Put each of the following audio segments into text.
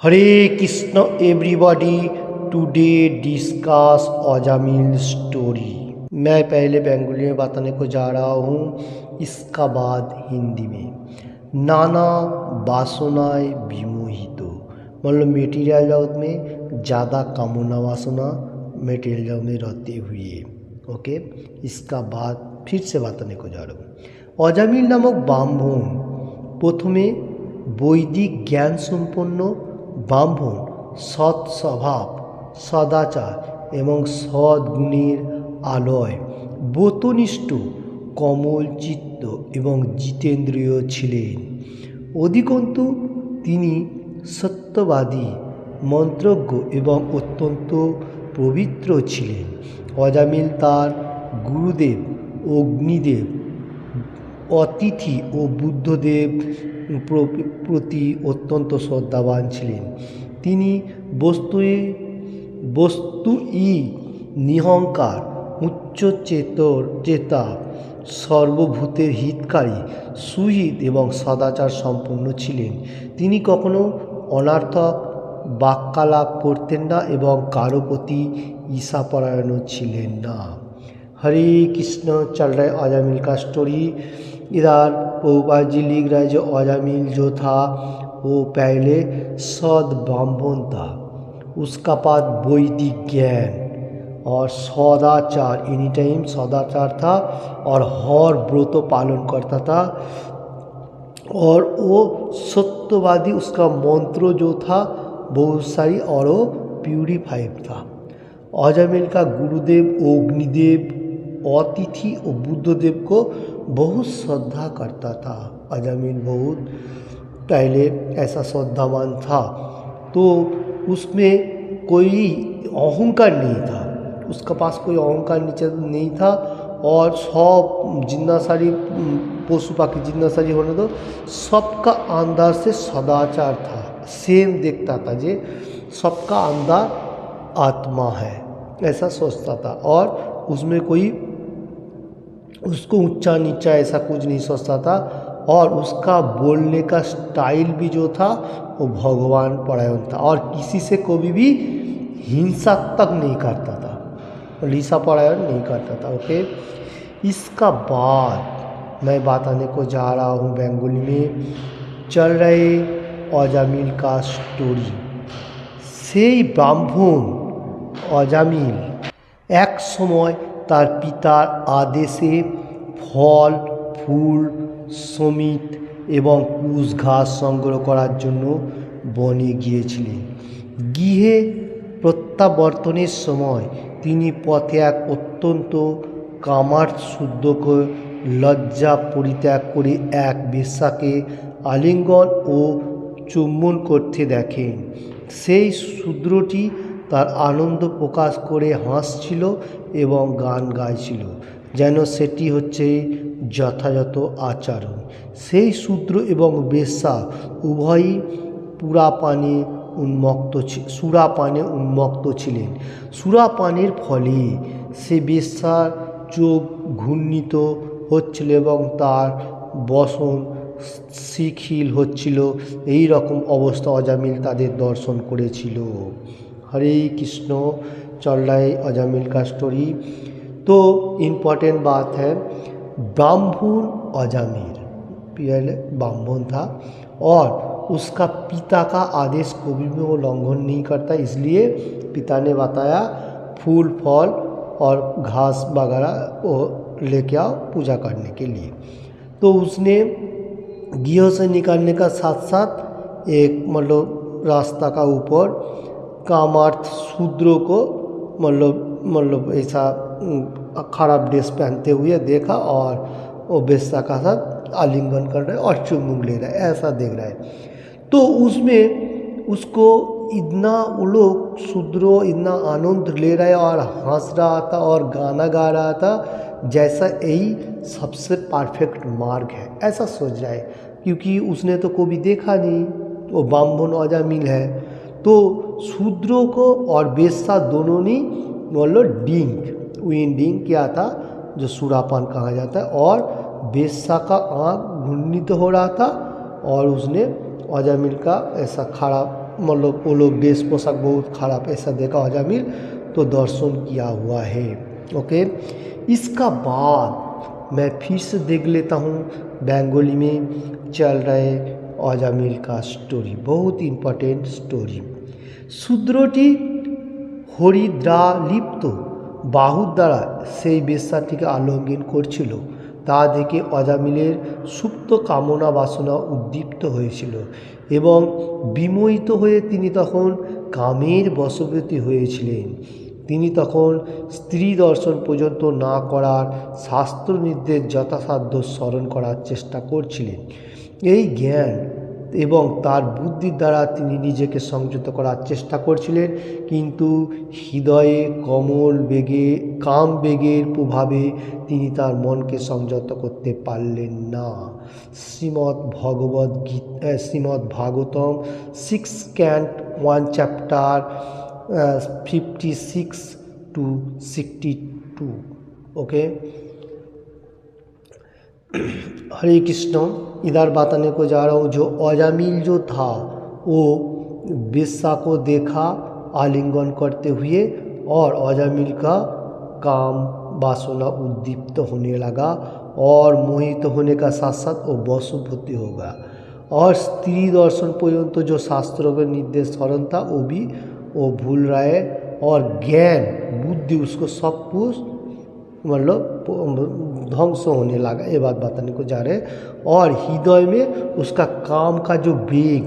हरे Krishna everybody. Today discuss Ajamil story. मैं पहले बंगाली में बताने को जा रहा हूँ, इसका बाद हिंदी में। नाना वासनाएं विमोहित, मतलब मेटीरियल जगत में ज़्यादा कामना वासना मेटीरियल जगत में रहते हुए। ओके, इसका बाद फिर से बताने को जा रहा हूँ। अजामिल नामक ब्राह्मण प्रथमे বৈদিক জ্ঞান সম্পন্ন ব্রাহ্মণ, সৎ স্বভাব, সদাচার এবং সদ্গুণের আলয়, ব্রতনিষ্ঠ, কমল চিত্ত এবং জিতেন্দ্রিয় ছিলেন। অধিকন্তু তিনি সত্যবাদী, মন্ত্রজ্ঞ এবং অত্যন্ত পবিত্র ছিলেন। অজামিল তার গুরুদেব অগ্নিদেব, অতিথি ও বুদ্ধদেব প্রতি অত্যন্ত শ্রদ্ধাবান ছিলেন। তিনি বস্তুই নিহংকার, উচ্চ চেতা, সর্বভূতের হিতকারী, সুহিত এবং সদাচার সম্পন্ন ছিলেন। তিনি কখনো অনর্থক বাক্যালাপ করতেন না এবং কারো প্রতি ঈর্ষাপরায়ণও ছিলেন না। हरे कृष्ण। चल रहा है अजामिल का स्टोरी। इधर प्रभुपाद जी लिख रहे हैं जो अजामिल जो था वो पहले सद ब्राह्मण था, उसका बाद वैदिक ज्ञान और सदाचार, एनी टाइम सदाचार था और हर व्रत पालन करता था। और वो सत्यवादी, उसका मंत्र जो था बहुत सारी और वो प्यूरिफाइड था। अजामिल का गुरुदेव अग्निदेव, अतिथि और बुद्धदेव को बहुत श्रद्धा करता था। अजामिल बहुत पहले ऐसा श्रद्धावान था, तो उसमें कोई अहंकार नहीं था, उसका पास कोई अहंकार नीचे नहीं था। और सब जितना सारी पशु पाखी जितना सारी होने दो, सबका अंदर से सदाचार था, सेम देखता था जे सबका अंदर आत्मा है, ऐसा सोचता था। और उसमें कोई उसको ऊंचा नीचा ऐसा कुछ नहीं सोचता था। और उसका बोलने का स्टाइल भी जो था वो भगवान परायण था, और किसी से कभी भी हिंसा तक नहीं करता था, ईर्षा परायण नहीं करता था। ओके, इसका बाद मैं बताने को जा रहा हूँ बंगाली में। चल रहे अजामिल का स्टोरी। সেই ব্রাহ্মণ অজামিল এক সময় তার পিতার আদেশে ফল, ফুল, সমিত এবং কুশ ঘাস সংগ্রহ করার জন্য বনে গিয়েছিলেন। গৃহে প্রত্যাবর্তনের সময় তিনি পথে এক অত্যন্ত কামার্থ শূদ্রকে লজ্জা পরিত্যাগ করে এক বেশ্যাকে আলিঙ্গন ও চুম্বন করতে দেখেন। সেই শূদ্রটি তার আনন্দ প্রকাশ করে হাসছিল এবং গান গাইছিল, যেন সেটি হচ্ছে যথাযথ আচরণ। সেই শূদ্র এবং বেশ্যা উভয়ই সুরাপানে উন্মত্ত ছিলেন। সুরাপানের ফলে সে বেশ্যার চোখ ঘূর্ণিত হচ্ছিল এবং তার বসন শিথিল হচ্ছিল। এই রকম অবস্থা अजामिल তাদের দর্শন করেছিল। हरे कृष्ण। चल रहा है अजामिल का स्टोरी। तो इम्पोर्टेंट बात है, ब्राह्मण अजामिल पहले ब्राह्मण था और उसका पिता का आदेश कभी भी वो उल्लंघन नहीं करता, इसलिए पिता ने बताया फूल फल और घास वगैरह वो लेके आओ पूजा करने के लिए। तो उसने गृह से निकलने का साथ साथ एक मतलब रास्ता का ऊपर कामार्थ शूद्र को मतलब ऐसा खराब ड्रेस पहनते हुए देखा और वो बेश्या का साथ आलिंगन कर रहा है और चुम्बन ले रहा है, ऐसा देख रहा है। तो उसमें उसको इतना वो लोग शूद्र इतना आनंद ले रहा है और हंस रहा था और गाना गा रहा था, जैसा यही सबसे परफेक्ट मार्ग है, ऐसा सोच रहा है। क्योंकि उसने तो कभी देखा नहीं, वो ब्राह्मण अजामिल है। तो शूद्रों को और बेश्या दोनों ने मतलब विंडिंग किया था, जो सुरापान कहा जाता है, और बेश्या का आँख घूर्णित हो रहा था और उसने अजामिल का ऐसा खड़ा मतलब वो लोग ड्रेस पोशाक बहुत खराब ऐसा देखा अजामिल, तो दर्शन किया हुआ है। ओके, इसका बाद मैं फिर से देख लेता हूँ बंगाली में चल रहे अजामिल का स्टोरी, बहुत इम्पोर्टेंट स्टोरी। শূদ্রটি হরিদ্রালিপ্ত বাহুর দ্বারা সেই বেশ্যাটিকে আলিঙ্গন করছিল, তা দেখে অজামিলের সুপ্ত কামনা বাসনা উদ্দীপ্ত হয়েছিল এবং বিমোহিত হয়ে তিনি তখন কামের বশবর্তী হয়েছিলেন। তিনি তখন স্ত্রী দর্শন পর্যন্ত না করার শাস্ত্র নির্দেশ যথাসাধ্য স্মরণ করার চেষ্টা করছিলেন। এই জ্ঞান এবং তার বুদ্ধির দ্বারা তিনি নিজেকে সংযত করার চেষ্টা করছিলেন, কিন্তু হৃদয়ে কাম বেগের প্রভাবে তিনি তার মনকে সংযত করতে পারলেন না। Shrimad Bhagavatam 6 canto 1 chapter 56 to 62। Okay, Hare Krishna. इधर बताने को जा रहा हूँ, जो अजामिल जो था वो वेश्या को देखा आलिंगन करते हुए और अजामिल का काम वासना उद्दीप्त होने लगा और मोहित होने का साथ साथ वो वशवर्ती होगा और स्त्री दर्शन पर्यंत जो शास्त्रों के निर्देश स्मरण था वो भूल रहा है और ज्ञान बुद्धि उसको सब कुछ मतलब ध्वंस होने लगा। ये बात बताने को जा रहे हैं। और हृदय में उसका काम का जो वेग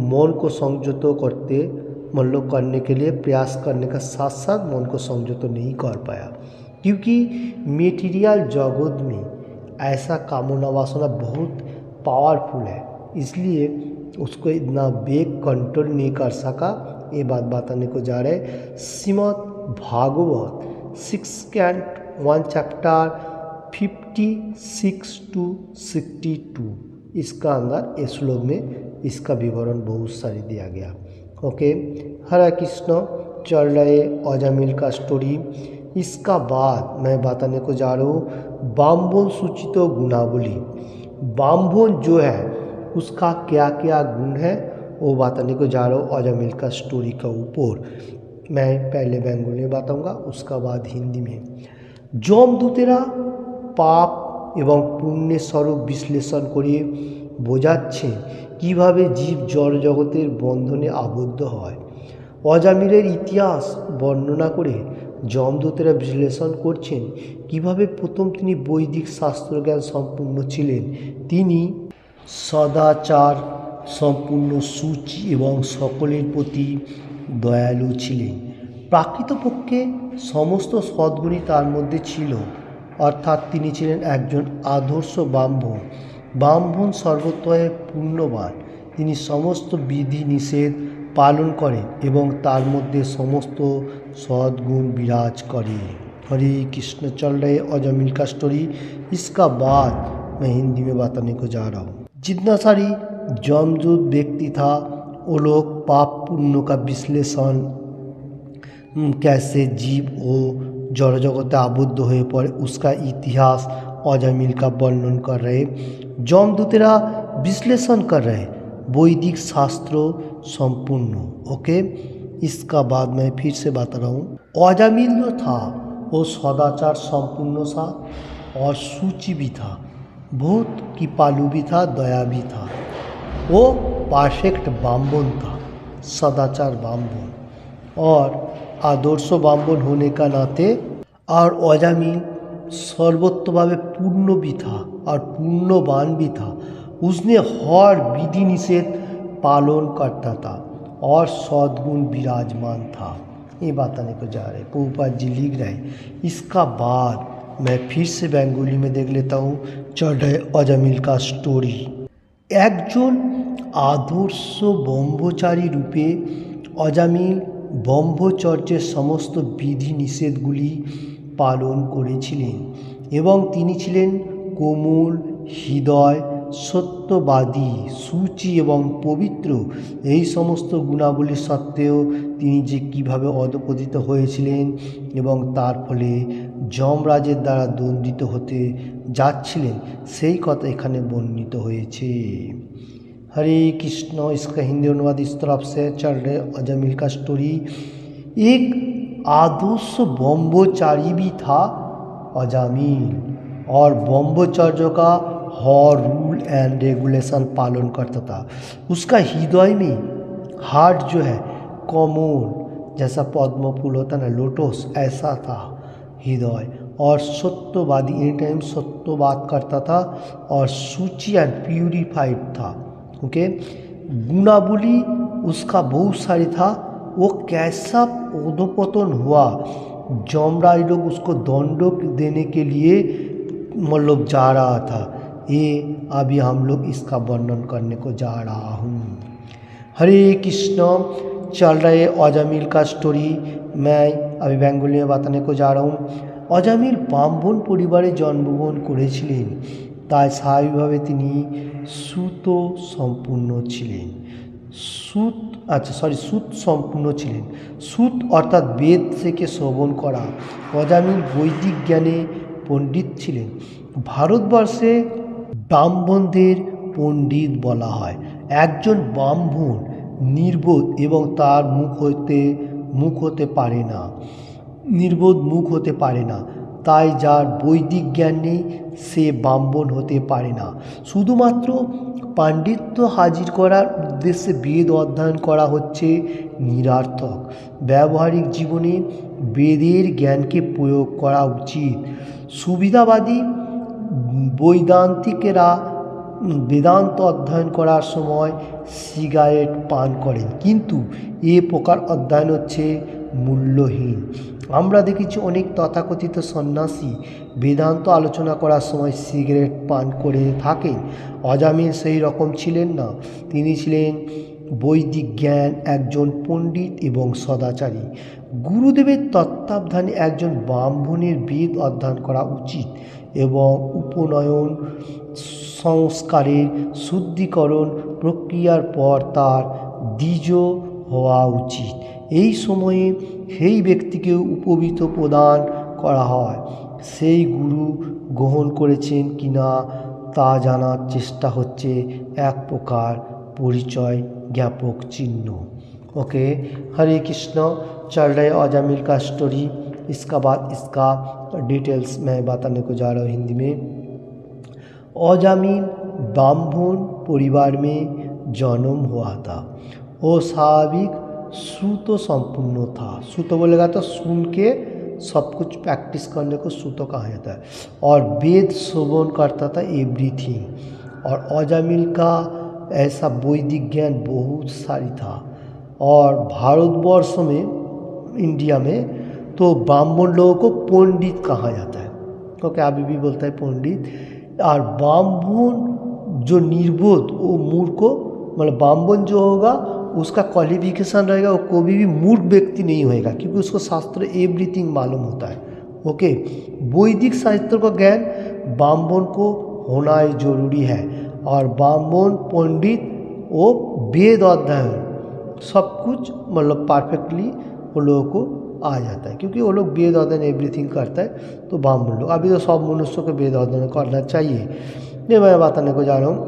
मन को संयत करते मतलब करने के लिए प्रयास करने का साथ साथ मन को संयत नहीं कर पाया, क्योंकि मेटीरियल जगत में ऐसा कामना वासना बहुत पावरफुल है, इसलिए उसको इतना वेग कंट्रोल नहीं कर सका। ये बात बताने को जा रहे हैं। Shrimad Bhagavat 6 canto 1 chapter 56 to 62, इसका अंदर इस श्लोक में इसका विवरण बहुत सारी दिया गया। ओके, हरे कृष्ण। चल रहे अजामिल का स्टोरी। इसका बाद मैं बताने को जा रहा हूँ ब्राह्मण सूचित गुणावली। ब्राह्मण जो है उसका क्या क्या गुण है वो बताने को जा रहा हूँ अजामिल का स्टोरी का ऊपर। मैं पहले बंगाली में बताऊँगा, उसका बाद हिंदी में। যমদূতেরা পাপ এবং পুণ্যের স্বরূপ বিশ্লেষণ করে বোঝাচ্ছেন কীভাবে জীব জড়জগতের বন্ধনে আবদ্ধ হয়। অজামিলের ইতিহাস বর্ণনা করে যমদূতেরা বিশ্লেষণ করছেন কীভাবে প্রথম তিনি বৈদিক শাস্ত্রজ্ঞান সম্পূর্ণ ছিলেন, তিনি সদাচার সম্পূর্ণ সূচি এবং সকলের প্রতি দয়ালু ছিলেন। প্রকৃতপক্ষে সমস্ত সদ্গুণই তার মধ্যে ছিল, অর্থাৎ তিনি ছিলেন একজন আদর্শ ব্রাহ্মণ। ব্রাহ্মণ সর্বতয়ে পুণ্যবান, তিনি সমস্ত বিধি নিষেধ পালন করেন এবং তার মধ্যে সমস্ত सद्गुण विराज करे। हरे कृष्ण। चल रहे अजामिल का स्टोरी। इसका बाद मैं हिंदी में बताने को जा रहा हूँ। जितना सारी जमदूत व्यक्ति था वो लोग पाप पुण्य का विश्लेषण कैसे जीव वो जड़ जगत आबद्ध हुए पड़े उसका इतिहास अजामिल का वर्णन कर रहे। जमदूतेरा विश्लेषण कर रहे वैदिक शास्त्रों संपूर्ण। ओके, इसका बाद मैं फिर से बता रहा हूँ। अजामिल जो था वो सदाचार संपूर्ण था और सूची भी था, बहुत कृपालु भी था, दया भी था। वो परफेक्ट ब्राह्मण था, सदाचार ब्राह्मण और आदर्श ब्राह्मण होने का नाते। और अजामिल सर्वोत्तभावे पूर्ण भी था और पूर्णवान भी था। उसने हर विधि निषेध पालन करता था और सद्गुण विराजमान था। ये बताने को जा रहे प्रभुपाद जी लिख रहे। इसका बाद मैं फिर से बंगाली में देख लेता हूँ। चल रहे अजामिल का स्टोरी। একজন আদর্শ ব্রহ্মচারী রূপে অজামিল ব্রহ্মচর্যের সমস্ত বিধি নিষেধগুলি পালন করেছিলেন এবং তিনি ছিলেন কোমল হৃদয়, সত্যবাদী, সূচি এবং পবিত্র। এই সমস্ত গুণাবলী সত্ত্বেও তিনি যে কীভাবে অধঃপতিত হয়েছিলেন এবং তার ফলে যমরাজের দ্বারা দণ্ডিত হতে যাচ্ছিলেন সেই কথা এখানে বর্ণিত হয়েছে। हरे कृष्ण। इसका हिंदी अनुवाद इस तरफ से चल रहे अजामिल का स्टोरी। एक आदर्श ब्रह्मचारी भी था अजामिल, और ब्रह्मचर्य का हर रूल एंड रेगुलेशन पालन करता था। उसका हृदय में हार्ट जो है कमल जैसा पद्म फूल होता ना, लोटस, ऐसा था हृदय, और सत्यवादी, एनी टाइम सत्यवाद करता था, और सूची एंड प्यूरिफाइड था। ओके, गुणावली उसका बहुत सारी था। वो कैसा अधोपतन हुआ, जमराज लोग उसको दंड देने के लिए मतलब जा रहा था। ये अभी हम लोग इसका वर्णन करने को जा रहा हूँ। हरे कृष्ण। चल रहे अजामिल का स्टोरी मैं अभी बेंगली में बताने को जा रहा हूँ। अजामिल ব্রাহ্মণ পরিবারে জন্মগ্রহণ করেছিলেন, তাই স্বাভাবিকভাবে তিনি সুত সম্পূর্ণ ছিলেন। সুত সম্পূর্ণ ছিলেন। সুত অর্থাৎ বেদ থেকে শ্রবণ করা। অজামিল বৈদিক জ্ঞানে পণ্ডিত ছিলেন। ভারতবর্ষে ব্রাহ্মণদের পণ্ডিত বলা হয়। একজন ব্রাহ্মণ নির্বোধ এবং তার মুখ হতে পারে না, নির্বোধ মুখ হতে পারে না, তাই যার বৈদিক জ্ঞান নেই সে ব্রাহ্মণ হতে পারে না। শুধুমাত্র পাণ্ডিত্য হাজির করার উদ্দেশ্যে বেদ অধ্যয়ন করা হচ্ছে নিরর্থক। ব্যবহারিক জীবনে বেদের জ্ঞানকে প্রয়োগ করা উচিত। সুবিধাবাদী বৈদান্তিকেরা বেদান্ত অধ্যয়ন করার সময় সিগারেট পান করেন, কিন্তু এ প্রকার অধ্যয়ন হচ্ছে মূল্যহীন। আমরা দেখেছি অনেক তথাকথিত সন্ন্যাসী বেদান্ত আলোচনা করার সময় সিগারেট পান করে থাকেন। অজামিল সেই রকম ছিলেন না। তিনি ছিলেন বৈদিক জ্ঞান, একজন পণ্ডিত এবং সদাচারী। গুরুদেবের তত্ত্বাবধানে একজন ব্রাহ্মণের বেদ অধ্যয়ন করা উচিত এবং উপনয়ন, সংস্কারের শুদ্ধিকরণ প্রক্রিয়ার পর তার দ্বিজ হওয়া উচিত। এই সময়ে সেই ব্যক্তিকে উপবীত প্রদান করা হয়। সেই গুরু গ্রহণ করেছেন কিনা তা জানার চেষ্টা হচ্ছে এক প্রকার परिचय ज्ञापक चिन्ह। ओके, हरे कृष्ण। चल रहे अजामिल का स्टोरी। इसका बाद इसका डिटेल्स मैं बताने को जा रहा हूँ हिंदी में। अजामिल ब्राह्मण परिवार में जन्म हुआ था। वो स्वाभाविक श्रुत संपूर्ण था। श्रुत बोलेगा तो सुन के सब कुछ प्रैक्टिस करने को श्रुत कहा जाता है, और वेद श्रवण करता था एवरीथिंग। और अजामिल का ऐसा वैदिक ज्ञान बहुत सारी था। और भारतवर्ष में, इंडिया में तो ब्राह्मण लोगों को पंडित कहा जाता है, क्योंकि अभी भी बोलता है पंडित। और ब्राह्मण जो निर्बोध, वो मूर्ख, मतलब ब्राह्मण जो होगा उसका क्वालिफिकेशन रहेगा, वो कोई भी मूर्ख व्यक्ति नहीं होएगा, क्योंकि उसको शास्त्र एवरीथिंग मालूम होता है। ओके, वैदिक शास्त्र का ज्ञान ब्राह्मण को होना ही जरूरी है। और ब्राह्मण पंडित वो वेद अध्ययन सब कुछ मतलब परफेक्टली वो लोगों को आ जाता है, क्योंकि वो लोग वेद अध्ययन एवरीथिंग करता है। तो ब्राह्मण लोग, अभी तो सब मनुष्यों को वेद अध्ययन करना चाहिए, ये मैं बताने को जा रहा हूँ।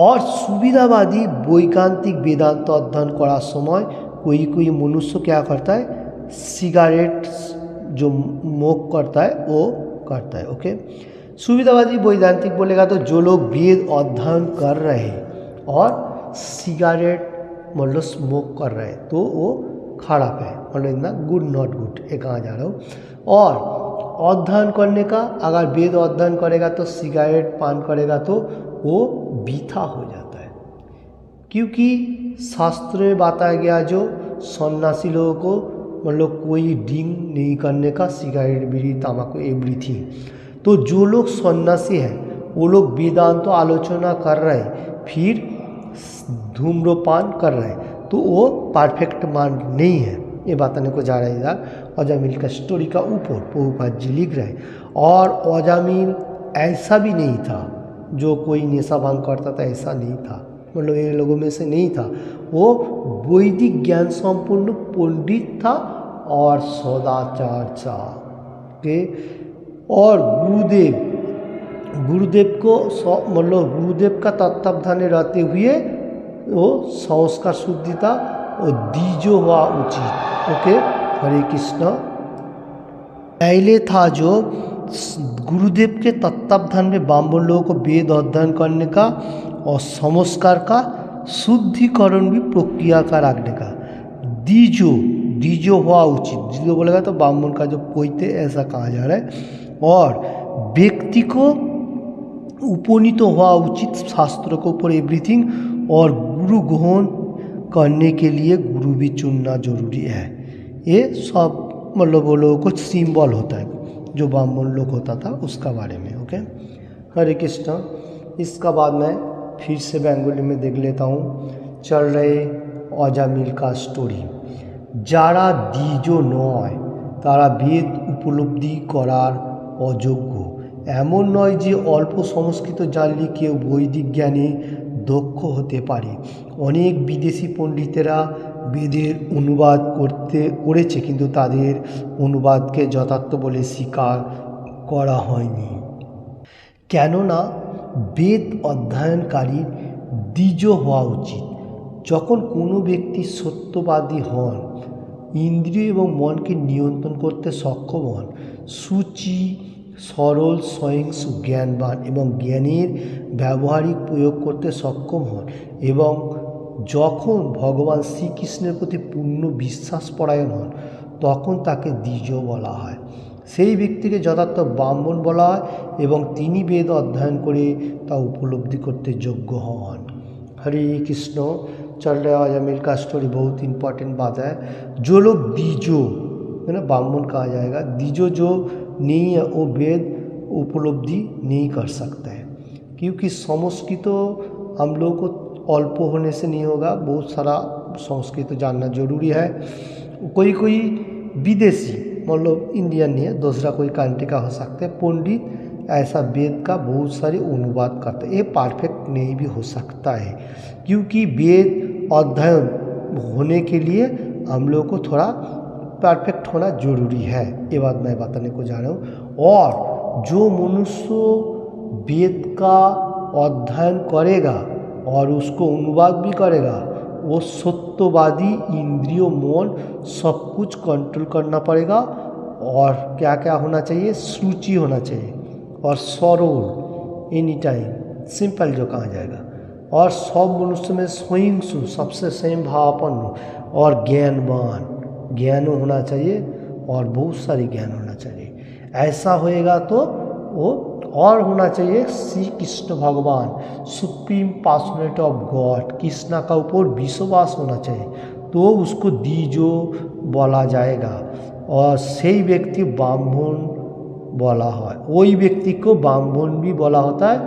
और सुविधावादी वैज्ञानिक वेदांत अध्ययन करार समय कोई मनुष्य क्या करता है, सिगारेट जो स्मोक करता है वो करता है। ओके, सुविधावादी वैदांतिक बोलेगा तो जो लोग वेद अध्ययन कर रहे हैं और सिगारेट मतलब स्मोक कर रहे हैं तो वो खराब है, मतलब इतना गुड नॉट गुड, ये कहा जा रहा हूँ। और अध्ययन करने का, अगर वेद अध्ययन करेगा तो सिगारेट पान करेगा तो वो वृथा हो जाता है, क्योंकि शास्त्र में बताया गया जो सन्यासी लोगों को मतलब कोई ड्रिंक नहीं करने का, सिगारेट, बीड़ी, तम्बाकू एवरीथिंग। तो जो लोग सन्यासी हैं वो लोग वेदांत आलोचना कर रहे हैं फिर धूम्रपान कर रहे हैं, तो वो परफेक्ट माइंड नहीं है। ये बताने को जा रहा है इधर अजामिल का स्टोरी का ऊपर प्रभुपाद जी लिख रहे हैं। और अजामिल ऐसा भी नहीं था जो कोई नशा भांग करता था, ऐसा नहीं था, मतलब ये लोगों में से नहीं था। वो वैदिक ज्ञान संपूर्ण पंडित था और सदाचार था। और गुरुदेव गुरुदेव को मतलब गुरुदेव का तत्वावधान रहते हुए वो संस्कार शुद्धिता और दीजो हुआ उचित। ओके, हरे कृष्ण। पहले था जो गुरुदेव के तत्वावधान में ब्राह्मण लोगों को वेद अध्ययन करने का और संस्कार का शुद्धिकरण भी प्रक्रिया का रखने का। दीजो दीजो हुआ उचित, दीजो बोलेगा तो ब्राह्मण का जो पोइते ऐसा कहा जा रहा है। और व्यक्ति को उपनीत हुआ उचित शास्त्रों के ऊपर एवरीथिंग, और गुरु ग्रहण करने के लिए गुरु भी चुनना जरूरी है। ये सब मतलब वो लोगों को सिंबल होता है जो ब्राह्मण लोग होता था उसका बारे में। ओके, हरे कृष्ण। इसका बाद मैं फिर से बंगाली में देख लेता हूँ। चल रहे अजामिल का स्टोरी। যারা দ্বিজ নয় তারা বেদ উপলব্ধি করার অযোগ্য। এমন নয় যে অল্প সংস্কৃত জানলে কেউ বৈদিক জ্ঞানে দক্ষ হতে পারে। অনেক বিদেশি পণ্ডিতেরা বেদের অনুবাদ করেছে, কিন্তু তাদের অনুবাদকে যথার্থ বলে স্বীকার করা হয়নি। কেননা বেদ অধ্যয়নকারীর দ্বিজ হওয়া উচিত। যখন কোনো ব্যক্তি সত্যবাদী হন, ইন্দ্রিয় এবং মনকে নিয়ন্ত্রণ করতে সক্ষম হন, সূচি, সরল, সহিংসু, জ্ঞানবান এবং জ্ঞানের ব্যবহারিক প্রয়োগ করতে সক্ষম হন, এবং যখন ভগবান শ্রীকৃষ্ণের প্রতি পূর্ণ বিশ্বাসপরায়ণ হন, তখন তাকে দ্বিজ বলা হয়। সেই ব্যক্তিকে যথার্থ ব্রাহ্মণ বলা হয় এবং তিনি বেদ অধ্যয়ন করে তা উপলব্ধি করতে যোগ্য হন। हरे कृष्ण। चल रहा है अजामिल का स्टोरी, बहुत इंपॉर्टेंट बात है। जो लोग दीजो है ना ब्राह्मण कहा जाएगा, दीजो जो नहीं है वो वेद उपलब्धि नहीं कर सकता है, क्योंकि संस्कृत हम लोग को अल्प होने से नहीं होगा, बहुत सारा संस्कृत जानना जरूरी है। कोई कोई विदेशी मतलब इंडियन नहीं है, दूसरा कोई कंट्री का हो सकता है पंडित, ऐसा वेद का बहुत सारे अनुवाद करते हैं। ये परफेक्ट नहीं भी हो सकता है, क्योंकि वेद अध्ययन होने के लिए हम लोग को थोड़ा परफेक्ट होना जरूरी है। ये बात मैं बताने को जा रहा हूँ। और जो मनुष्य वेद का अध्ययन करेगा और उसको अनुवाद भी करेगा, वो सत्यवादी, इंद्रियों, मन सब कुछ कंट्रोल करना पड़ेगा। और क्या क्या होना चाहिए, सूची होना चाहिए, और सरल, एनी टाइम, सिंपल जो कहा जाएगा, और सब मनुष्य में सहिंसु, सबसे स्वयं भावापन्न, और ज्ञानवान, ज्ञान होना चाहिए और बहुत सारी ज्ञान होना चाहिए। ऐसा होएगा तो वो और होना चाहिए श्री कृष्ण भगवान, supreme personality of God, Krishna का ऊपर विश्वास होना चाहिए, तो उसको दीजो बोला जाएगा। और सही व्यक्ति ब्राह्मण बोला है, वही व्यक्ति को ब्राह्मण भी बोला होता है,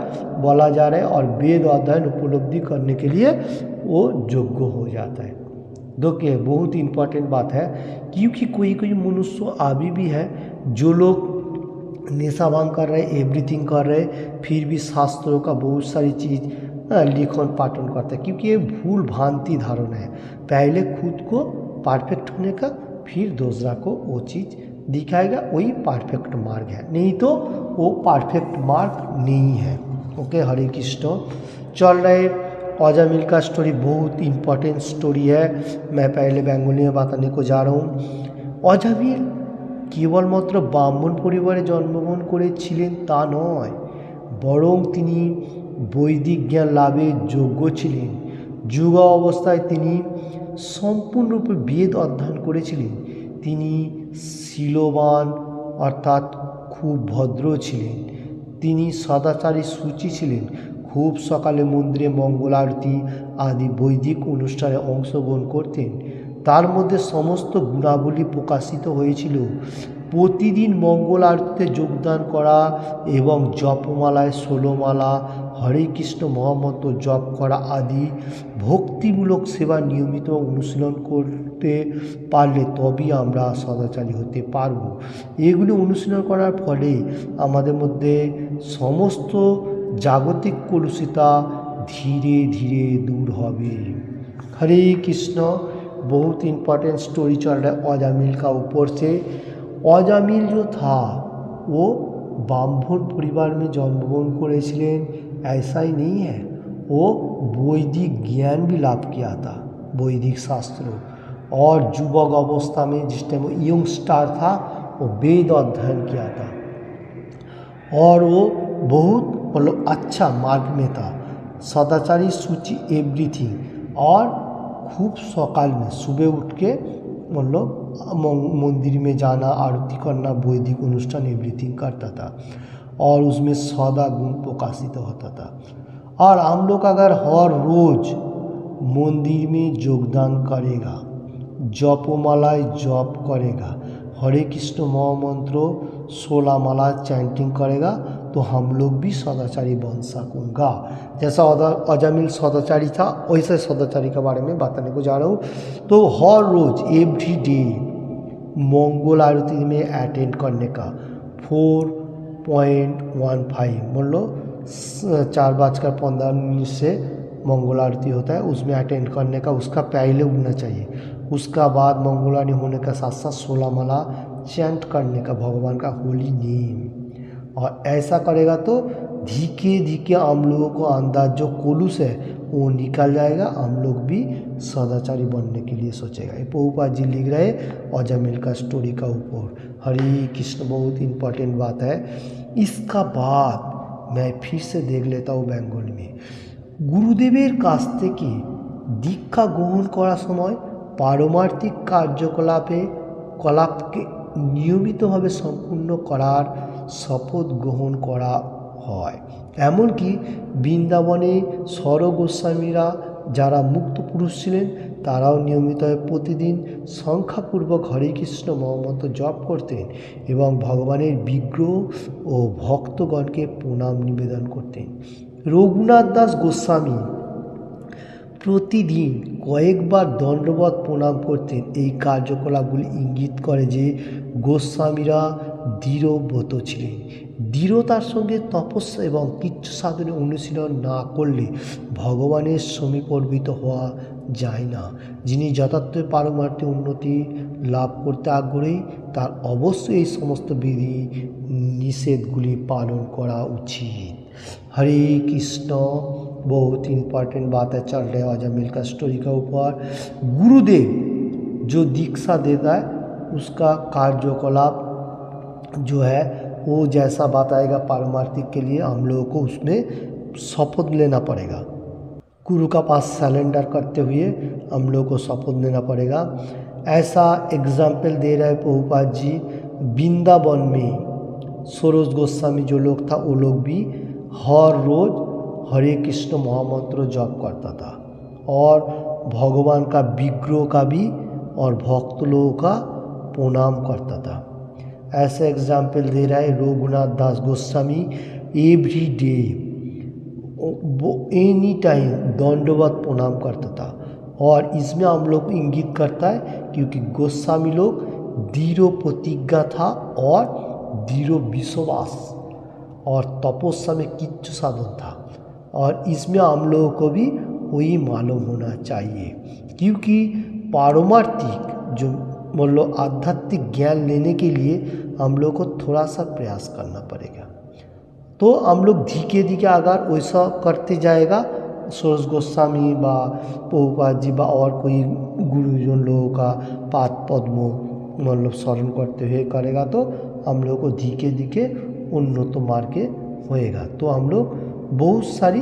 बोला जा रहा है, और वेद अध्ययन उपलब्धि करने के लिए वो योग्य हो जाता है। देखिए बहुत इम्पोर्टेंट बात है, क्योंकि कोई कोई मनुष्य अभी भी है जो लोग नशा भांग कर रहे, एवरीथिंग कर रहे, फिर भी शास्त्रों का बहुत सारी चीज़ लिखन पाठन करते हैं, क्योंकि ये भूल भ्रांति धारणा है। पहले खुद को परफेक्ट होने का, फिर दूसरा को वो चीज़ दिखाएगा, वही परफेक्ट मार्ग है, नहीं तो वो परफेक्ट मार्ग नहीं है। ओके, हरे कृष्ण। चल रहे अजामिल का स्टोरी, बहुत इम्पोर्टेंट स्टोरी है, मैं पहले बंगाली में बताने को जा रहा हूँ। अजामिल কেবলমাত্র ব্রাহ্মণ পরিবারে জন্মগ্রহণ করেছিলেন তা নয়, বরং তিনি বৈদিক জ্ঞান লাভের যোগ্য ছিলেন। যুবা অবস্থায় তিনি সম্পূর্ণরূপে বেদ অধ্যয়ন করেছিলেন। তিনি শীলবান অর্থাৎ খুব ভদ্র ছিলেন। তিনি সদাচারী, সূচি ছিলেন। খুব সকালে মন্দিরে মঙ্গল আরতি আদি বৈদিক অনুষ্ঠানে অংশগ্রহণ করতেন। তার মধ্যে সমস্ত গুণাবলী প্রকাশিত হয়েছিল। প্রতিদিন মঙ্গল আরতিতে যোগদান করা এবং জপমালায় 16 মালা, হরে কৃষ্ণ মহামন্ত্র জপ করা আদি ভক্তিমূলক সেবা নিয়মিত অনুশীলন করতে পারলে তবেই আমরা সদাচারী হতে পারব। এগুলি অনুশীলন করার ফলে আমাদের মধ্যে সমস্ত জাগতিক কলুষিতা ধীরে ধীরে दूर হবে। हरे कृष्ण। बहुत इम्पोर्टेंट स्टोरी चल रहा है अजामिल का ऊपर से। अजामिल जो था वो ब्राह्मण परिवार में जन्मग्रहण করেছিলেন ऐसा ही नहीं है, वो वैदिक ज्ञान भी लाभ किया था, वैदिक शास्त्रों। और युवक अवस्था में जिस टाइम वो यंगस्टर था वो वेद अध्ययन किया था और वो बहुत मतलब अच्छा मार्ग में था, सदाचारी, सूची, एवरीथिंग। और खूब सकाल में सुबह उठ के मतलब मंदिर में जाना, आरती करना, वैदिक अनुष्ठान एवरीथिंग करता था और उसमें सदा गुण प्रकाशित होता था। और हम लोग अगर हर रोज मंदिर में योगदान करेगा, जपमालाय जप करेगा, हरे कृष्ण महामंत्र 16 माला चैंटिंग करेगा तो हम लोग भी सदाचारी बन सकूँगा। जैसा अजामिल सदाचारी था वैसे सदाचारी के बारे में बताने को जा रहा हूँ। तो हर रोज एवरी डे मंगल आरती में अटेंड करने का 4.15 मान लो 4:15 से मंगल आरती होता है, उसमें अटेंड करने का, उसका पहले उठना चाहिए। उसका बाद मंगल आरती होने का साथ साथ 16 माला चैंट करने का भगवान का होली नेम। और ऐसा करेगा तो धीरे धीरे हम लोगों को अंदाज जो कोलूस है वो निकल जाएगा, हम लोग भी सदाचारी बनने के लिए सोचेगा। ये प्रभुपाद जी लिख रहे अजामिल का स्टोरी का ऊपर। हरे कृष्ण, बहुत इम्पोर्टेंट बात है। इसका बाद मैं फिर से देख लेता हूँ बेंगल में। গুরুদেবের কাছ থেকে দীক্ষা গ্রহণ করার সময় পারমার্থিক কলাপকে নিয়মিতভাবে সম্পূর্ণ করার শপথ গ্রহণ করা হয়। এমনকি বৃন্দাবনে স্বর গোস্বামীরা যারা মুক্ত পুরুষ ছিলেন তারাও নিয়মিতভাবে প্রতিদিন সংখ্যাপূর্বক হরে কৃষ্ণ মহামন্ত্র জপ করতেন এবং ভগবানের বিগ্রহ ও ভক্তগণকে প্রণাম নিবেদন করতেন। রঘুনাথ দাস গোস্বামী প্রতিদিন কয়েকবার দণ্ডবত প্রণাম করতেন। এই কার্যকলাপগুলি ইঙ্গিত করে যে গোস্বামীরা দৃঢ়ব্রত ছিলেন। দৃঢ়তার সঙ্গে তপস্যা এবং কৃচ্ছ সাধনে অনুশীলন না করলে ভগবানের সমীপর্বিত হওয়া যায় না। যিনি যথার্থ পারমার্থিক উন্নতি লাভ করতে আগ্রহী তার অবশ্যই এই সমস্ত বিধি নিষেধগুলি পালন করা উচিত। हरे कृष्ण, बहुत इम्पॉर्टेंट बात है चल रहे अजामिल का स्टोरी का ऊपर। गुरुदेव जो दीक्षा देता है उसका कार्यकलाप जो है वो जैसा बताएगा पारमार्थिक के लिए हम लोगों को उसमें शपथ लेना पड़ेगा। गुरु का पास सरेंडर करते हुए हम लोग को शपथ लेना पड़ेगा। ऐसा एग्जाम्पल दे रहे हैं प्रभुपाद जी। वृंदावन में सरोज गोस्वामी जो लोग था वो लोग भी हर रोज हरे कृष्ण महामंत्र जप करता था और भगवान का विग्रह का भी और भक्त लोगों का प्रणाम करता था। ऐसे एग्जाम्पल दे रहा है रघुनाथ दास गोस्वामी। एवरी डे वो एनी टाइम दंडवत प्रणाम करता था और इसमें हम लोग को इंगित करता है क्योंकि गोस्वामी लोग दृढ़ प्रतिज्ञा था और दृढ़ विश्वास और तपस्या में किच्छ साधन था। और इसमें हम लोगों को भी वही मालूम होना चाहिए क्योंकि पारमार्थिक जो मतलब आध्यात्मिक ज्ञान लेने के लिए हम लोग को थोड़ा सा प्रयास करना पड़ेगा। तो हम लोग धीरे धीरे अगर वैसा करते जाएगा सरोज गोस्वामी बा प्रभुपाद जी बा और कोई गुरुजन लोगों का पाद पद्म मतलब स्मरण करते हुए करेगा तो हम लोग को धीरे धीरे उन्नत मार्गे होएगा। तो हम लोग बहुत सारी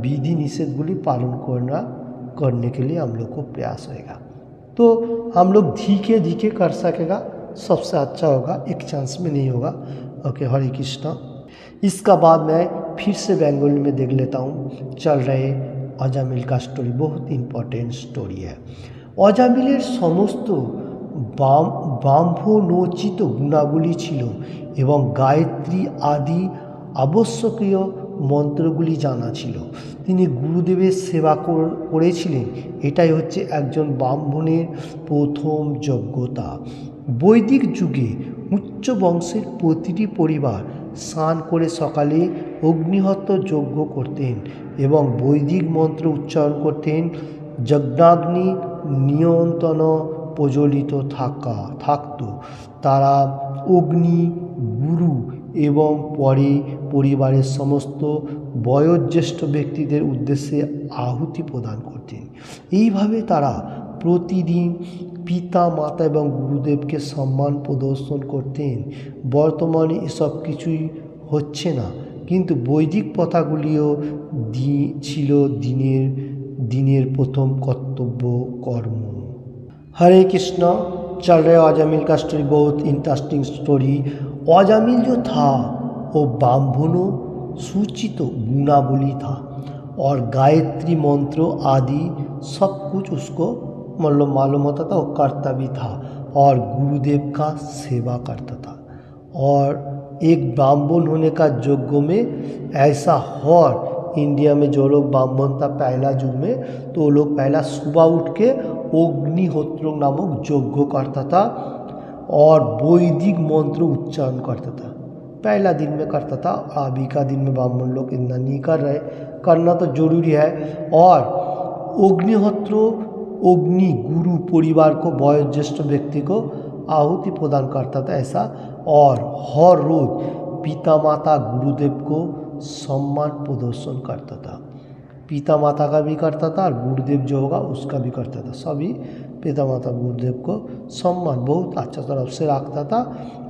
विधि निषेधगुली पालन करने के लिए हम लोग को प्रयास होएगा। तो हम लोग धीरे धीरे कर सकेगा, सबसे अच्छा होगा, एक चांस में नहीं होगा। ओके, हरे कृष्णा। इसका बाद मैं फिर से बेंगोली में देख लेता हूँ। चल रहे अजामिल का स्टोरी बहुत इम्पोर्टेंट स्टोरी है। अजामिलेर समस्त ব্রাহ্মণোচিত গুণাবলী ছিল এবং গায়ত্রী আদি আবশ্যকীয় মন্ত্রগুলি জানা ছিল। তিনি গুরুদেবের সেবা করেছিলেন, এটাই হচ্ছে একজন ব্রাহ্মণের প্রথম যোগ্যতা। বৈদিক যুগে উচ্চ বংশের প্রতিটি পরিবার স্নান করে সকালে অগ্নিহোত্র যজ্ঞ করতেন এবং বৈদিক মন্ত্র উচ্চারণ করতেন। যজ্ঞাগ্নি নিয়ন্ত্রণ প্রজ্বলিত থাকত। তারা অগ্নি, গুরু এবং পরে পরিবারের সমস্ত বয়োজ্যেষ্ঠ ব্যক্তিদের উদ্দেশ্যে আহুতি প্রদান করতেন। এইভাবে তারা প্রতিদিন পিতা মাতা এবং গুরুদেবকে সম্মান প্রদর্শন করতেন। বর্তমানে এসব কিছুই হচ্ছে না, কিন্তু বৈদিক প্রথাগুলিও ছিল দিনের প্রথম কর্তব্য কর্ম। हरे कृष्ण। चल रहे अजामिल का स्टोरी, बहुत इंटरेस्टिंग स्टोरी। अजामिल जो था वो ब्राह्मणों सूचित गुणावली था और गायत्री मंत्र आदि सब कुछ उसको मतलब मालूम होता था, वो करता भी था और गुरुदेव का सेवा करता था। और एक ब्राह्मण होने का योग्य में ऐसा और इंडिया में जो लोग ब्राह्मण था पहला युग में, तो वो लोग पहला सुबह उठ के अग्निहोत्र नामक यज्ञ करता था और वैदिक मंत्र उच्चारण करता था। पहला दिन में करता था, अभी का दिन में ब्राह्मण लोग इतना नहीं कर रहे, करना तो जरूरी है। और अग्निहोत्र अग्नि गुरु परिवार को वयोज्येष्ठ व्यक्ति को आहुति प्रदान करता था ऐसा, और हर रोज पिता माता गुरुदेव को सम्मान प्रदर्शन करता था। पिता माता का भी करता था और गुरुदेव जो होगा उसका भी करता था। सभी पिता माता गुरुदेव को सम्मान बहुत अच्छा तरफ से रखता था,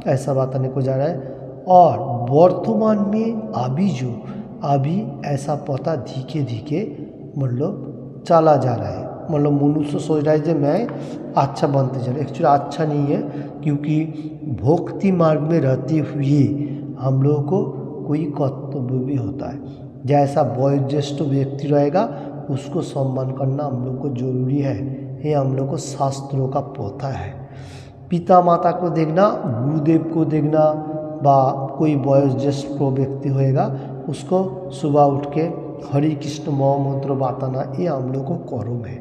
ऐसा बताने को जा रहा है। और वर्तमान में अभी ऐसा पता धीरे धीरे मतलब चला जा रहा है। मतलब मनुष्य सोच रहा है कि मैं अच्छा बनते चले, एक्चुअली अच्छा नहीं है, क्योंकि भक्ति मार्ग में रहते हुए हम लोगों को कोई कर्तव्य भी होता है। जैसा वयोज्येष्ठ व्यक्ति रहेगा उसको सम्मान करना हम लोग को जरूरी है, ये हम लोग को शास्त्रों का प्रथा है। पिता माता को देखना, गुरुदेव को देखना, बा कोई वयोज्येष्ठ व्यक्ति होएगा उसको सुबह उठ के हरे कृष्ण महामंत्र बताना, ये हम लोग को कर्म है।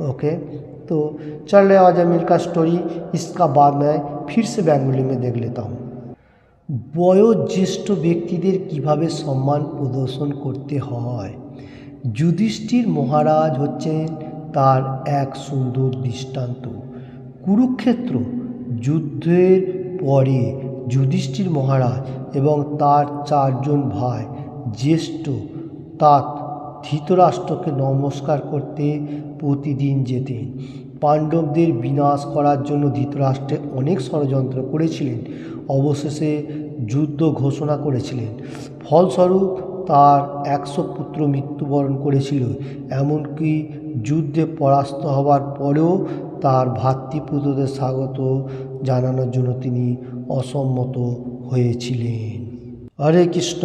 ओके, तो चल रहे अजामिल का स्टोरी, इसका बाद मैं फिर से बेंगली में देख लेता हूँ। বয়োজ্যেষ্ঠ ব্যক্তিদের কিভাবে সম্মান প্রদর্শন করতে হয়। যুধিষ্ঠির মহারাজ হচ্ছেন তার এক সুন্দর দৃষ্টান্ত। কুরুক্ষেত্র যুদ্ধের পরে যুধিষ্ঠির মহারাজ এবং তার 4 জন ভাই জ্যেষ্ঠ তাত ধৃতরাষ্ট্রকে নমস্কার করতে প্রতিদিন যেতেন। পাণ্ডবদের বিনাশ করার জন্য ধৃতরাষ্ট্রে অনেক ষড়যন্ত্র করেছিলেন, অবশেষে যুদ্ধ ঘোষণা করেছিলেন। ফলস্বরূপ তার 100 পুত্র মৃত্যুবরণ করেছিল। এমনকি যুদ্ধে পরাস্ত হওয়ার পরেও তার ভাতৃপুত্রদের স্বাগত জানানোর জন্য তিনি অসম্মত হয়েছিলেন। हरे कृष्ण।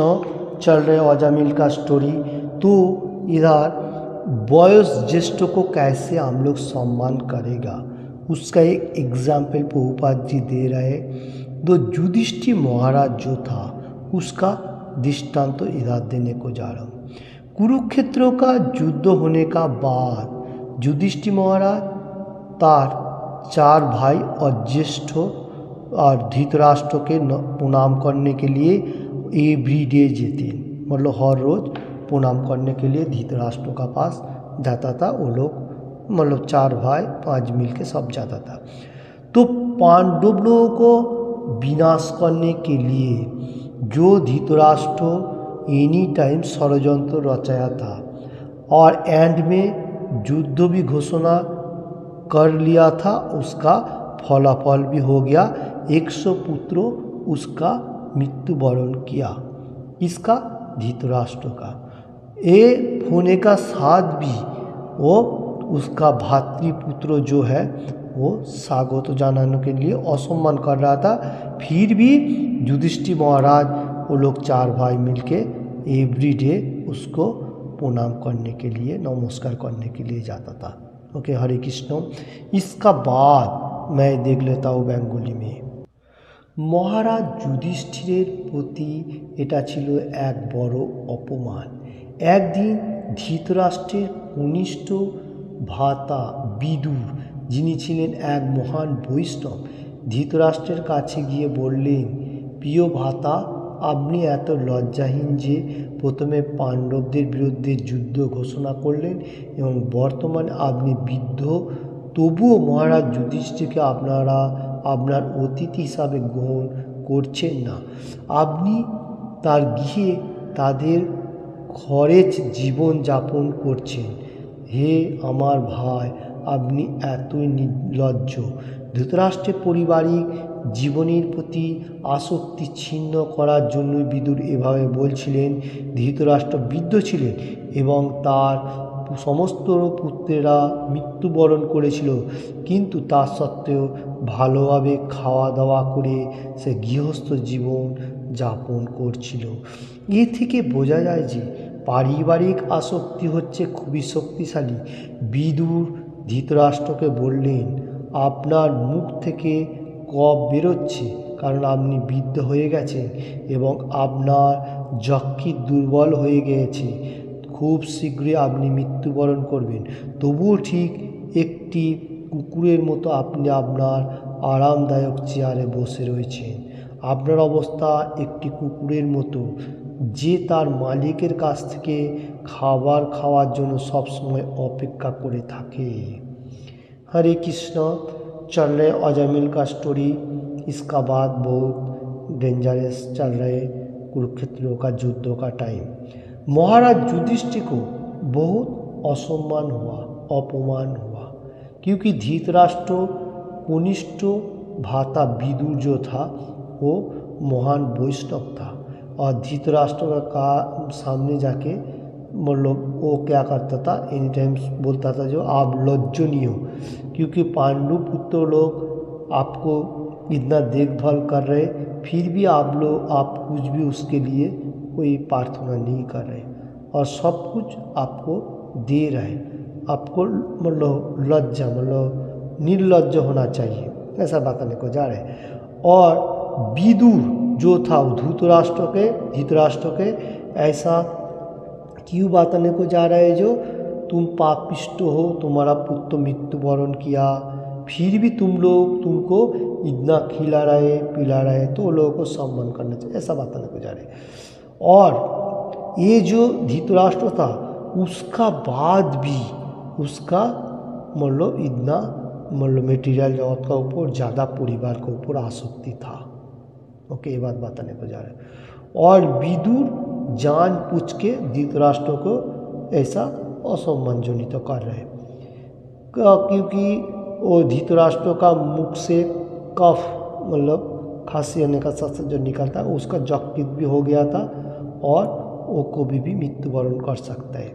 चल रहे अजामिल का स्टोरी। तो इधर वयोज्येष्ठ को कैसे हम लोग सम्मान करेगा उसका एक एग्जाम्पल प्रभुपाद जी दे रहे। तो युधिष्ठिर महाराज जो था उसका दृष्टांत तो इधर देने को जा रहा हूँ। कुरुक्षेत्र का युद्ध होने का बाद युधिष्ठिर महाराज तार 4 भाई और ज्येष्ठ और धृतराष्ट्र के प्रणाम करने के लिए एवरीडे जेते, मतलब हर रोज प्रणाम करने के लिए धृतराष्ट्र का पास जाता था। वो लोग मतलब 4 भाई 5 मिल के सब जाता था। तो पांडव लोगों को विनाश करने के लिए जो धृतराष्ट्र एनी टाइम षड्यंत्र रचाया था और एंड में युद्ध भी घोषणा कर लिया था, उसका फलाफल भी हो गया। 100 पुत्र उसका मृत्युवरण किया, इसका धृतराष्ट्र का। ये होने का साथ भी वो उसका भातृपुत्र जो है वो स्वागत जानने के लिए असम्मान कर रहा था। फिर भी युधिष्ठिर महाराज वो लोग 4 भाई मिलके एवरीडे उसको प्रणाम करने के लिए नमस्कार करने के लिए जाता था। ओके, हरे कृष्ण। इसका बाद मैं देख लेता हूँ बेंगली में। মহারাজ যুধিষ্ঠিরের প্রতি এটা ছিল এক বড় অপমান। একদিন ধৃতরাষ্ট্রের কনিষ্ঠ ভ্রাতা বিদুর, যিনি ছিলেন এক মহান বৈষ্ণব, ধৃতরাষ্ট্রের কাছে গিয়ে বললেন, প্রিয় ভ্রাতা, আপনি এত লজ্জাহীন যে প্রথমে পাণ্ডবদের বিরুদ্ধে যুদ্ধ ঘোষণা করলেন এবং বর্তমানে আপনি বৃদ্ধ, তবুও মহারাজ যুধিষ্ঠিরকে আপনার অতিথি হিসাবে গ্রহণ করছেন না। আপনি তার গৃহে তাদের খরচ জীবন যাপন করছেন। হে আমার ভাই, আপনি এতই নির্লজ্জ। ধৃতরাষ্ট্রের পারিবারিক জীবনের প্রতি আসক্তি ছিন্ন করার জন্যই বিদুর এভাবে বলছিলেন। ধৃতরাষ্ট্র বৃদ্ধ ছিলেন এবং তার সমস্ত পুত্রেরা মৃত্যুবরণ করেছিল, কিন্তু তা সত্ত্বেও ভালোভাবে খাওয়া দাওয়া করে সে গৃহস্থ জীবন যাপন করছিল। এ থেকে বোঝা যায় যে পারিবারিক আসক্তি হচ্ছে খুবই শক্তিশালী। বিদুর ধৃতরাষ্ট্রকে বললেন, আপনার মুখ থেকে কফ বেরোচ্ছে কারণ আপনি বৃদ্ধ হয়ে গেছেন এবং আপনার যকৃৎ দুর্বল হয়ে গিয়েছে। খুব শীঘ্রই আপনি মৃত্যুবরণ করবেন। তবুও ঠিক একটি কুকুরের মতো আপনি আপনার আরামদায়ক চেয়ারে বসে রয়েছেন। আপনার অবস্থা একটি কুকুরের মতো, যে তার মালিকের কাছ থেকে খাবার খাওয়ার জন্য সবসময় অপেক্ষা করে থাকে। हरे कृष्ण। चल रहे अजमिल का स्टोरी। इसका बाद बहुत डेंजरस चल रहे कुरुक्षेत्रों का युद्धों का टाइम। महाराज युधिष्ठिर को बहुत असम्मान हुआ, अपमान हुआ, क्योंकि धृतराष्ट्र कनिष्ठ भ्राता विदुर जो था वो महान वैष्णव था और धृतराष्ट्र का सामने जाके मतलब वो क्या करता था, एनी टाइम बोलता था जो आप लज्जनीय हो, क्योंकि पांडु पुत्र लोग आपको इतना देखभाल कर रहे, फिर भी आप कुछ भी उसके लिए कोई प्रार्थना नहीं कर रहे और सब कुछ आपको दे रहे। आपको मतलब लज्जा मतलब निर्लज्ज होना चाहिए, ऐसा बताने को जा रहे। और विदुर जो था धृतराष्ट्र के ऐसा क्यों बताने को जा रहा है, जो तुम पापिष्ट हो, तुम्हारा पुत्र मृत्युवरण किया, फिर भी तुमको इतना खिला रहे पिला रहे, तो लोगों को सम्मान करना चाहिए, ऐसा बताने को जा रहे। और ये जो धृतराष्ट्र था उसका बाद भी उसका मतलब इतना मतलब मटेरियल जगत का ऊपर ज़्यादा परिवार के ऊपर आसक्ति था। ओके, ये बात बताने को जा रहे हैं। और विदुर जान पूछ के धृतराष्ट्र को ऐसा असम्मानजनित तो कर रहे, क्योंकि वो धृतराष्ट्र का मुख से कफ मतलब खांसी आने का साथ जो निकलता है उसका यकृत भी हो गया था और वो कभी भी मृत्युवरण कर सकता है।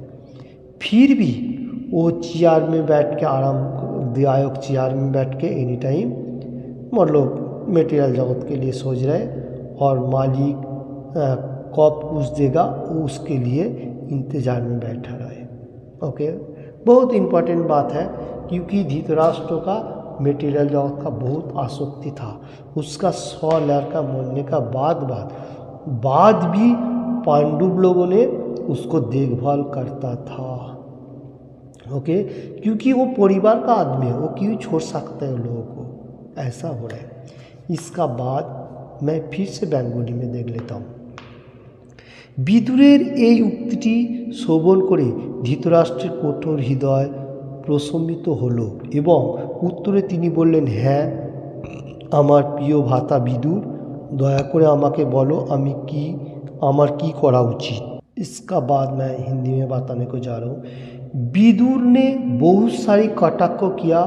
फिर भी वो चेयर में बैठ के आरामदायक चेयर में बैठ के एनी टाइम मतलब मटेरियल जगत के लिए सोच रहे और मालिक कब कुछ देगा उसके लिए इंतज़ार में बैठा रहे। ओके, बहुत इम्पोर्टेंट बात है, क्योंकि धृतराष्ट्र का मटेरियल जगत का बहुत आसक्ति था। उसका 100 लड़का मरने का बाद भी पांडव लोगों ने उसको देखभाल करता था। ओके, क्योंकि वो परिवार का आदमी है, वो क्यों छोड़ सकते हैं लोगों को, ऐसा हो रहा है। इसका बाद मैं फिर से बेंगोली में देख लेता हूँ। বিদুরের এই উক্তিটি শ্রবণ করে ধৃতরাষ্ট্রের কঠোর হৃদয় প্রশমিত হলো এবং উত্তরে তিনি বললেন, হ্যাঁ আমার প্রিয় ভ্রাতা বিদুর, দয়া করে আমাকে বলো আমার কি করা উচিত। इसका बाद मैं हिंदी में बताने को जा रहा हूँ। विदुर ने बहुत सारी कटाक्ष किया।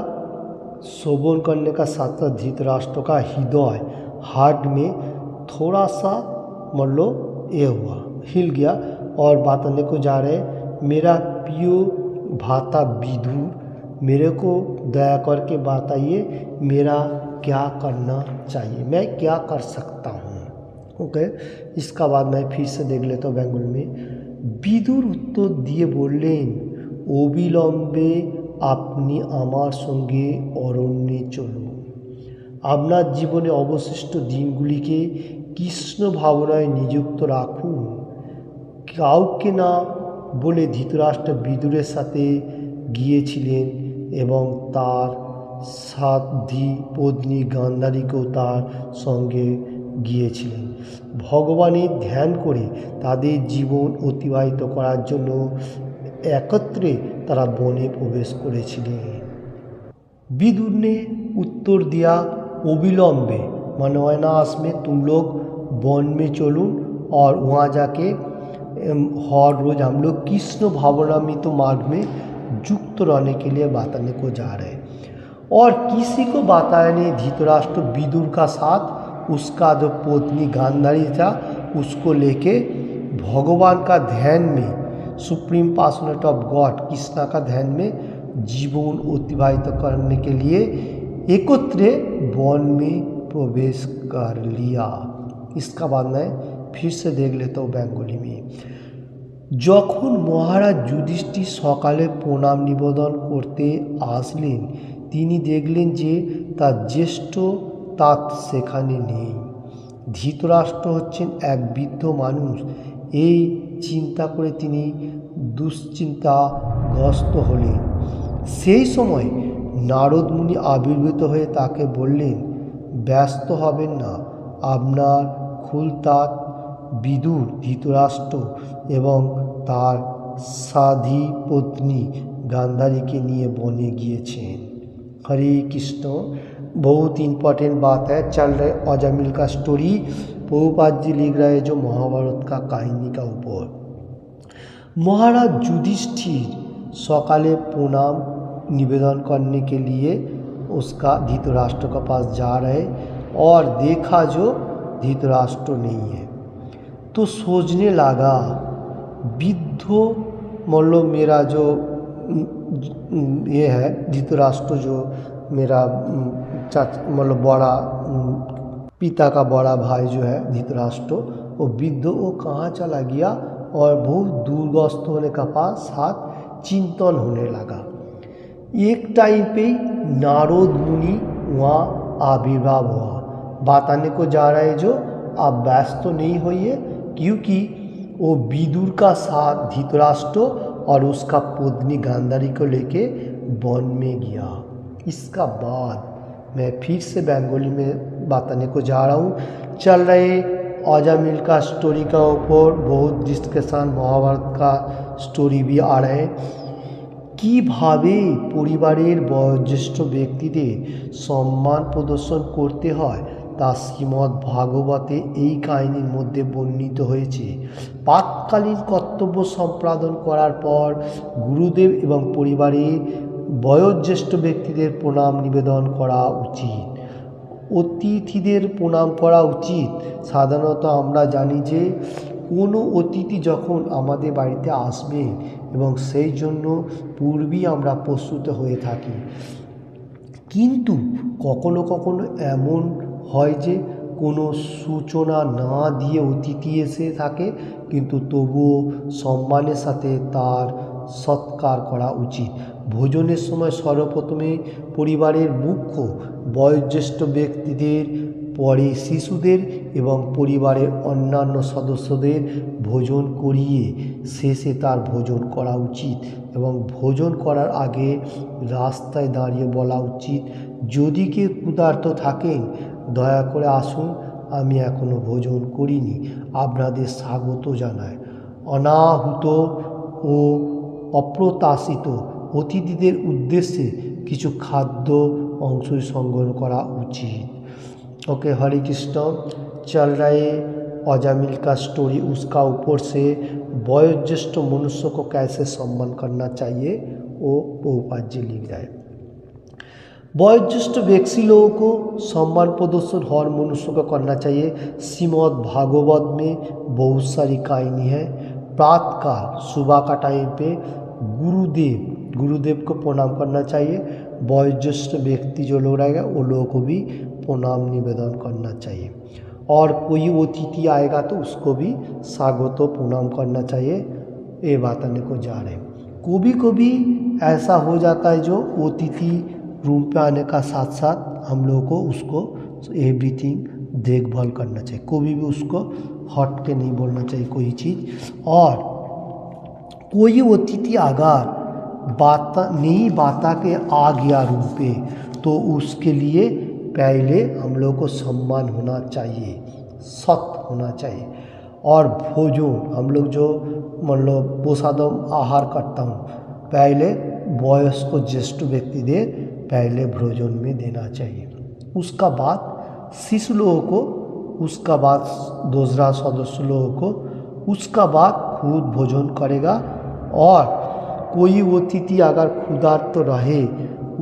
श्रवण करने का साथ साथ धृतराष्ट्र का हृदय हार्ट में थोड़ा सा मतलब ये हुआ, हिल गया और बताने को जा रहे, मेरा प्रिय भ्राता विदुर, मेरे को दया करके बताइए मेरा क्या करना चाहिए, मैं क्या कर सकता हूँ। ओके, इसका बाद मैं फिर से देख लेता हूँ बेंगल में। विदुर उत्तर दिए बोलें, অবিলম্বে আপনি আমার সঙ্গে অরণ্যে চলুন। আপনার জীবনে অবশিষ্ট দিনগুলিকে কৃষ্ণ ভাবনায় নিযুক্ত রাখুন। কাউকে না বলে ধৃতরাষ্ট্র বিদুরের সাথে গিয়েছিলেন এবং তার সাধ্বী পত্নী গান্ধারীকেও তার সঙ্গে গিয়েছিলেন। ভগবানের ধ্যান করে তাদের জীবন অতিবাহিত করার জন্য একত্রে তারা বনে প্রবেশ করেছিলেন। विदुर ने उत्तर दिया, অবিলম্বে मनवनास में तुम लोग वन में चलून और वहाँ जाके हर रोज हम लोग कृष्ण भावनामृत मार्ग में युक्त रहने के लिए बताने को जा रहे हैं। और किसी को बताया नहीं, धृतराष्ट्र विदुर का साथ उसका जो पत्नी गांधारी था उसको लेके भगवान का ध्यान में, supreme personality of God Krishna का ध्यान में जीवन अतिबाहित करने के लिए एकत्र वन में प्रवेश कर लिया। इसका बाद मैं फिर से देख लेता हूँ बेंगली में। যখন মহারাজ যুধিষ্ঠির সকালে প্রণাম নিবেদন করতে আসলেন, তিনি দেখলেন যে তার জ্যেষ্ঠ তাত সেখানে নেই। ধৃতরাষ্ট্র হচ্ছেন এক বৃদ্ধ মানুষ। এই চিন্তা করে তিনি দুশ্চিন্তাগ্রস্ত হলেন। সেই সময় নারদ মুনি আবির্ভূত হয়ে তাকে বললেন, ব্যস্ত হবেন না, আপনার খুলতাত বিদুর ধৃতরাষ্ট্র এবং তার সাধী পত্নী गांधारी নিয়ে বনে গিয়েছেন। हरे कृष्ण। बहुत इम्पोर्टेंट बात है। चल रहे अजामिल का स्टोरी, प्रभुपाद जी लिख रहे हैं जो महाभारत का कहानी का ऊपर। महाराज युधिष्ठिर सकाले प्रणाम निवेदन करने के लिए उसका धृतराष्ट्र के पास जा रहे और देखा जो धृतराष्ट्र नहीं है, तो सोचने लगा विद्ध मतलब मेरा जो ये है धृतराष्ट्र, जो मेरा मतलब बड़ा पिता का बड़ा भाई जो है धृतराष्ट्र, वो विद्ध वो कहाँ चला गया और बहुत दूरग्रस्त होने का पास साथ चिंतन होने लगा। एक टाइम पे नारद मुनि वहाँ आविर्भाव हुआ। बताने को जा रहा है जो आप व्यस्त नहीं होइए, क्योंकि वो विदुर का साथ धृतराष्ट्र और उसका पत्नी गांधारी को लेके वन में गया। इसका बाद मैं फिर से बंगाली में बताने को जा रहा हूँ। चल रहे अजामिल का स्टोरी का ऊपर बहुत डिस्कशन, महाभारत का स्टोरी भी आ रहा है। কিভাবে পরিবারের বয়োজ্যেষ্ঠ ব্যক্তিদের সম্মান প্রদর্শন করতে হয় তা শ্রীমদ্ ভাগবতে এই কাহিনীর মধ্যে বর্ণিত হয়েছে। প্রাতকালীন কর্তব্য সম্পাদন করার পর গুরুদেব এবং পরিবারের বয়োজ্যেষ্ঠ ব্যক্তিদের প্রণাম নিবেদন করা উচিত। অতিথিদের প্রণাম করা উচিত। সাধারণত আমরা জানি যে কোনো অতিথি যখন আমাদের বাড়িতে আসবে এবং সেই জন্য পূর্বেই আমরা প্রস্তুত হয়ে থাকি, কিন্তু কখনো কখনো এমন হয় যে কোনো সূচনা না দিয়ে অতিথি এসে থাকে, কিন্তু তবুও সম্মানের সাথে তার সৎকার করা উচিত। ভোজনের সময় সর্বপ্রথমে পরিবারের মুখ্য বয়োজ্যেষ্ঠ ব্যক্তিদের, পরে শিশুদের এবং পরিবারের অন্যান্য সদস্যদের ভোজন করিয়ে শেষে তার ভোজন করা উচিত। এবং ভোজন করার আগে রাস্তায় দাঁড়িয়ে বলা উচিত, যদি কেউ ক্ষুধার্ত থাকেন দয়া করে আসুন, আমি এখনও ভোজন করিনি, আপনাদের স্বাগত জানাই। অনাহুত ও অপ্রত্যাশিত অতিথিদের উদ্দেশ্যে কিছু খাদ্য অংশ সংগ্রহ করা উচিত। ओके, हरे कृष्ण। चल रहे अजामिल का स्टोरी, उसका ऊपर से वयोज्येष्ठ मनुष्य को कैसे सम्मान करना चाहिए वो प्रभुपाद जी लिख रहे हैं। वयोज्येष्ठ व्यक्ति लोगों को सम्मान प्रदर्शन हर मनुष्य को करना चाहिए। श्रीमद् भागवत में बहुत सारी कहानी है। प्रातःकाल सुबह का टाइम पे गुरुदेव को प्रणाम करना चाहिए। वयोज्येष्ठ व्यक्ति जो लोग रहेगा वो लोगों को भी प्रणाम निवेदन करना चाहिए। और कोई अतिथि आएगा तो उसको भी स्वागत प्रणाम करना चाहिए। ये बताने को जा रहे हैं। कभी कभी ऐसा हो जाता है जो अतिथि रूम पे आने का साथ साथ हम लोगों को उसको एवरीथिंग देखभाल करना चाहिए। कभी भी उसको हट के नहीं बोलना चाहिए कोई चीज़। और कोई अतिथि अगर नहीं बाता के आ गया रूम पे, तो उसके लिए पहले हम लोग को सम्मान होना चाहिए, सत होना चाहिए। और भोजन हम लोग जो मतलब प्रसादम आहार करता हूँ, पहले वयस्क ज्येष्ठ व्यक्ति दे पहले भोजन में देना चाहिए। उसका बाद शिशु लोगों को, उसका बाद दूसरा सदस्य लोगों को, उसका बाद खुद भोजन करेगा और कोई अतिथि अगर क्षुधार्त रहे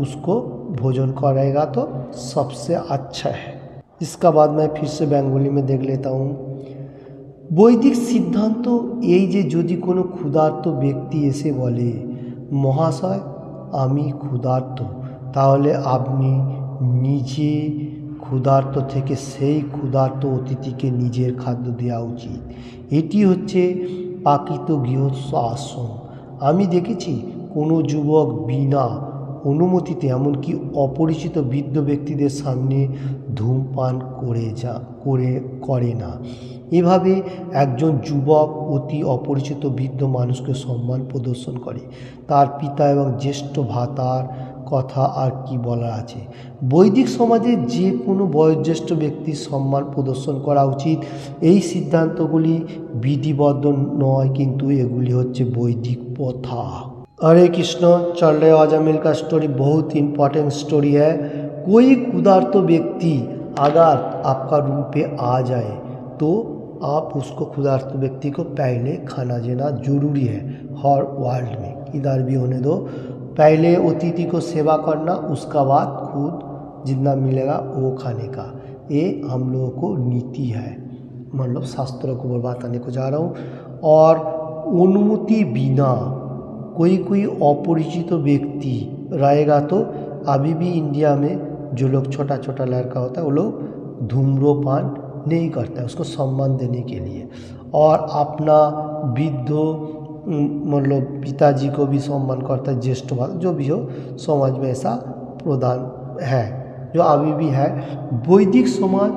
उसको भोजन करेगा तो सबसे अच्छा है। इसका बाद मैं फिर से बंगाली में देख लेता हूँ। বৈদিক সিদ্ধান্ত এই যে যদি কোনো ক্ষুধার্ত ব্যক্তি এসে বলে মহাশয় আমি ক্ষুধার্ত, তাহলে আপনি নিজে ক্ষুধার্ত থেকে সেই ক্ষুধার্ত অতিথিকে নিজের খাদ্য দেওয়া উচিত। এটি হচ্ছে প্রকৃত গৃহস্থ আশ্রম। আমি দেখেছি কোনো যুবক বিনা অনুমতিতে এমনকি অপরিচিত বৃদ্ধ ব্যক্তিদের সামনে ধূমপান করে না। এভাবে একজন যুবক অতি অপরিচিত বৃদ্ধ মানুষকে সম্মান প্রদর্শন করে। তার পিতা এবং জ্যেষ্ঠ ভ্রাতার কথা আর কি বলার আছে। বৈদিক সমাজে যে কোনো বয়োজ্যেষ্ঠ ব্যক্তির সম্মান প্রদর্শন করা উচিত। এই সিদ্ধান্তগুলি বিধিবদ্ধ নয়, কিন্তু এগুলি হচ্ছে বৈদিক প্রথা। हरे कृष्ण। चल रहे आज अमिल का स्टोरी बहुत इम्पोर्टेंट स्टोरी है। कोई क्षुधार्त व्यक्ति अगर आपका रूम पे आ जाए तो आप उसको क्षुधार्त व्यक्ति को पहले खाना देना जरूरी है। हर वर्ल्ड में इधर भी होने दो, पहले अतिथि को सेवा करना, उसका बाद खुद जितना मिलेगा वो खाने का। ये हम लोगों को नीति है, मतलब शास्त्रों को बताने को जा रहा हूँ। और अनुमति बिना कोई अपरिचित व्यक्ति रहेगा तो अभी भी इंडिया में जो लोग छोटा छोटा लड़का होता है वो लोग धूम्रपान नहीं करता है, उसको सम्मान देने के लिए। और अपना वृद्ध मतलब पिताजी को भी सम्मान करता है, ज्येष्ठ जो भी हो समाज में ऐसा प्रधान है जो अभी भी है। वैदिक समाज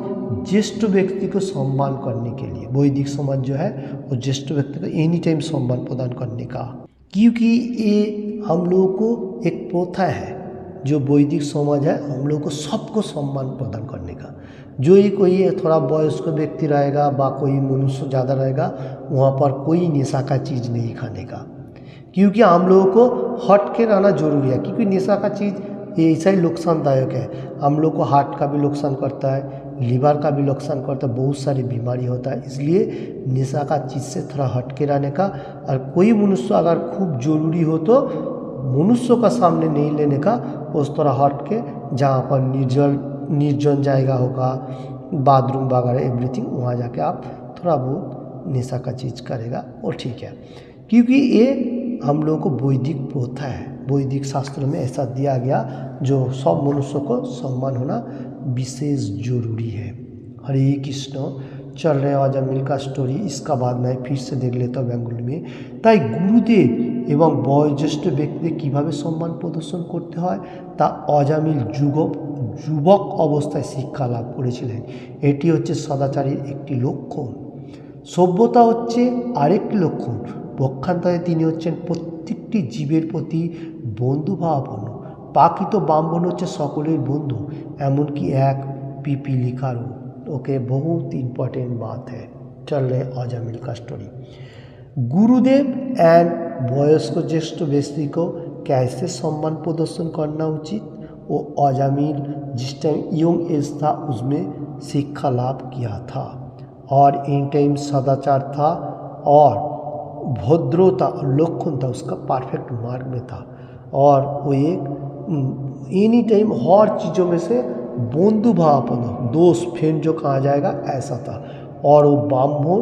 ज्येष्ठ व्यक्ति को सम्मान करने के लिए, वैदिक समाज जो है वो ज्येष्ठ व्यक्ति को एनी टाइम सम्मान प्रदान करने का, क्योंकि ये हम लोगों को एक प्रथा है जो वैदिक समाज है, हम लोगों को सबको सम्मान प्रदान करने का। जो ही कोई थोड़ा वयस्क व्यक्ति रहेगा बा कोई मनुष्य ज़्यादा रहेगा वहाँ पर कोई नशा का चीज़ नहीं खाने का, क्योंकि हम लोगों को हट के रहना जरूरी है। क्योंकि नशा का चीज़ ये ऐसा ही नुकसानदायक है, हम लोग को हार्ट का भी नुकसान करता है, लीवर का भी नुकसान करता है, बहुत सारी बीमारी होता है। इसलिए नशा का चीज़ से थोड़ा हट के रहने का। और कोई मनुष्य अगर खूब ज़रूरी हो तो मनुष्य का सामने नहीं लेने का, उस तरह हट के जहाँ पर निर्जन जाएगा होगा, बाथरूम वगैरह एवरीथिंग, वहाँ जाके आप थोड़ा बहुत नशा का चीज़ करेगा वो ठीक है। क्योंकि ये हम लोगों को वैदिक प्रथा है, वैदिक शास्त्र में ऐसा दिया गया जो सब मनुष्यों को सम्मान होना विशेष जरूरी है। हरे कृष्ण। चल रहे आज अमिल का स्टोरी, इसका बाद मैं फिर से देख लेता हूँ बेंगली में। তাই গুরুদেব এবং বয়োজ্যেষ্ঠ ব্যক্তিদের কীভাবে সম্মান প্রদর্শন করতে হয় তা অজামিল যুবক অবস্থায় শিক্ষা লাভ করেছিলেন। এটি হচ্ছে সদাচারীর একটি লক্ষণ। সভ্যতা হচ্ছে আরেকটি লক্ষণ। পক্ষান্তরে তিনি হচ্ছেন প্রত্যেকটি জীবের প্রতি বন্ধুভাবাপন্ন। প্রকৃত ব্রাহ্মণ হচ্ছে সকলের বন্ধু, এমনকি এক पिपीलिकारो। ओके, बहुत इम्पोर्टेंट बात है। चल रहे अजामिल का स्टोरी। गुरुदेव एंड वयस्क ज्येष्ठ व्यक्ति को कैसे सम्मान प्रदर्शन करना उचित, वो अजामिल जिस टाइम यंग एज था उसमें शिक्षा लाभ किया था और इन टाइम सदाचार था और भद्रता लक्षण था, उसका परफेक्ट मार्ग में था। और वो एक एनी टाइम हर चीज़ों में से बंधु भावापन्न, दोस्त फ्रेंड जो कहा जाएगा ऐसा था। और वो ब्राह्मण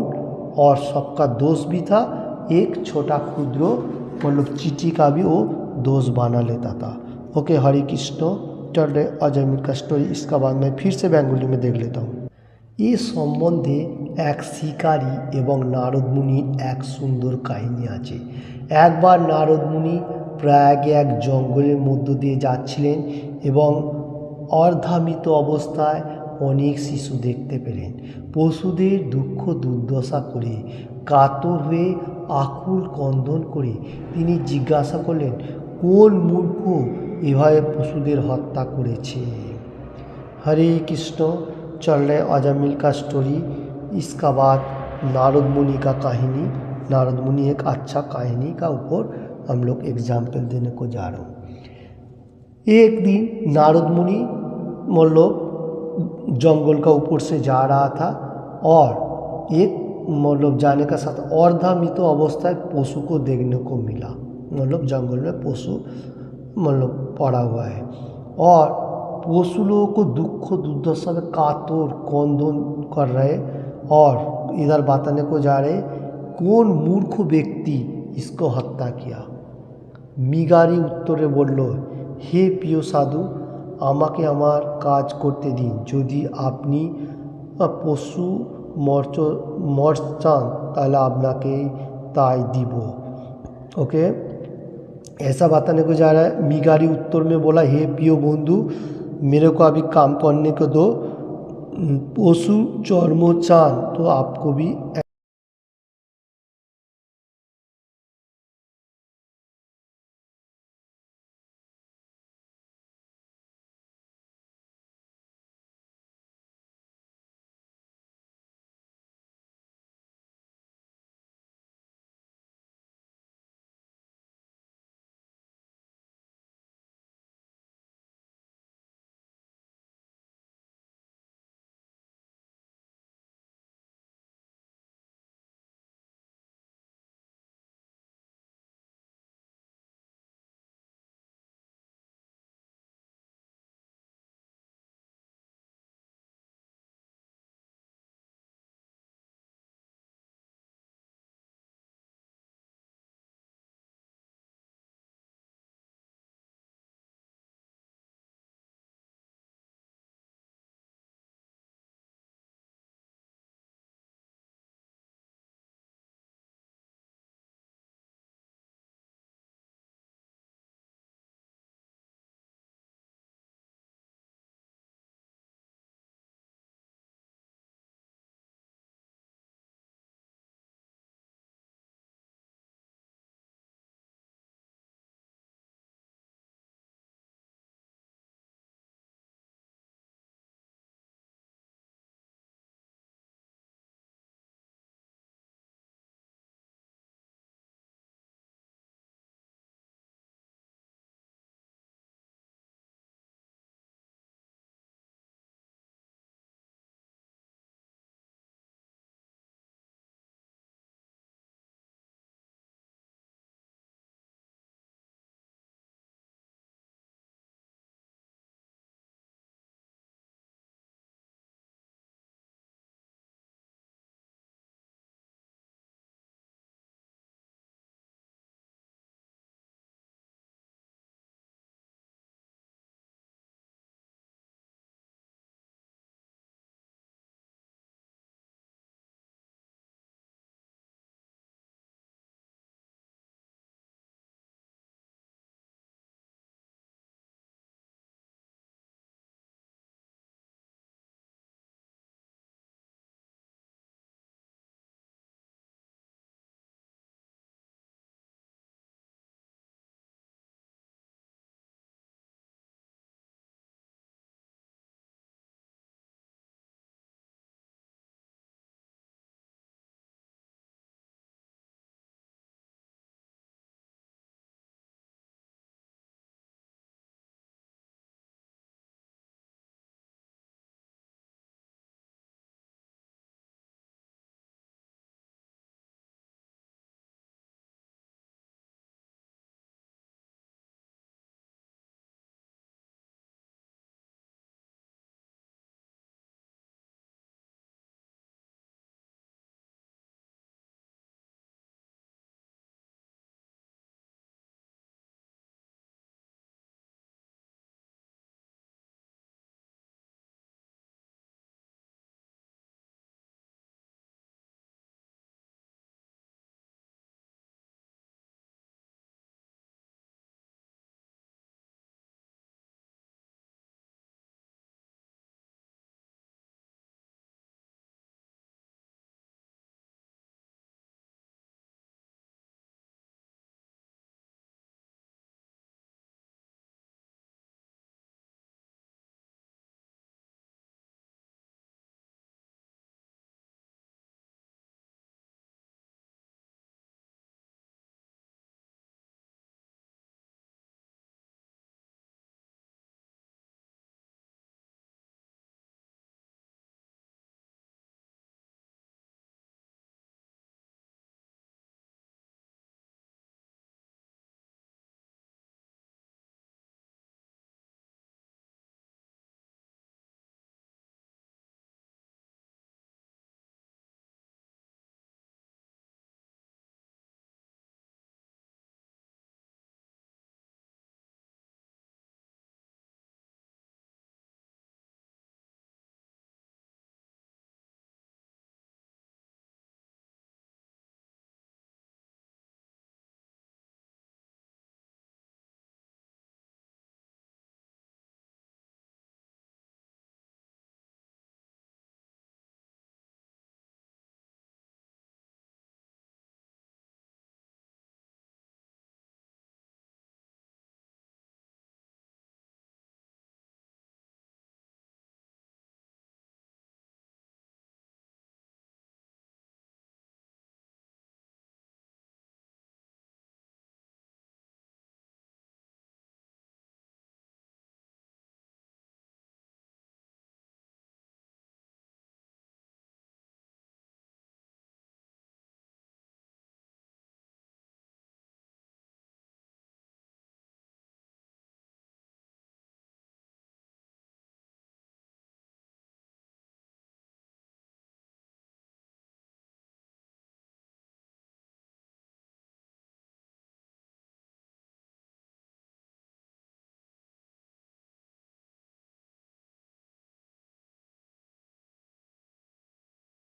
और सबका दोस्त भी था। एक छोटा क्षुद्र मतलब चींटी का भी वो दोस्त बना लेता था। ओके, हरे कृष्ण। चल रहे अजामिल का स्टोरी, इसका बाद मैं फिर से बेंगली में देख लेता हूँ। ये सम्बन्धे एक शिकारी एवं नारद मुनिर एक सुंदर काहिनी आछे। एक बार नारद मुनि प्रयागे एक जंगलेर मध्य दिए जाच्छिलेन एवं अर्धामृत अवस्थाय अनेक शिशु देखते पेलेन। पशुदेर दुःख दुर्दशा करे कातर हुए आकुल कन्दन करे तिनि जिज्ञासा करलेन, कोन मूर्ख एभाবে पशुदेर हत्या करेছে। हरे कृष्ण। चल रहे अजामिल का स्टोरी, इसका बाद नारद मुनि का कहानी। नारद मुनि एक अच्छा कहानी का ऊपर हम लोग एग्जाम्पल देने को जा रहा हूँ। एक दिन नारद मुनि मतलब जंगल का ऊपर से जा रहा था और एक मतलब जाने का साथ अर्धामृत अवस्था पशु को देखने को मिला। मतलब जंगल में पशु मतलब पड़ा हुआ है और पशु लोगों को दुख दुर्दशा में कातर क्रंदन कर रहे और इधर बताने को जा रहे कौन मूर्ख व्यक्ति इसको हत्या किया। মৃগারী উত্তরে বলল, হে প্রিয় সাধু, আমাকে আমার কাজ করতে দিন। যদি আপনি পশু মর চান তাহলে আপনাকে তাই দিব। ओके, ऐसा बताने को जा रहा है। मृगारी उत्तर में बोला, हे प्रिय बंधु, मेरे को अभी काम करने को दो। पशु चर्म चान तो आपको भी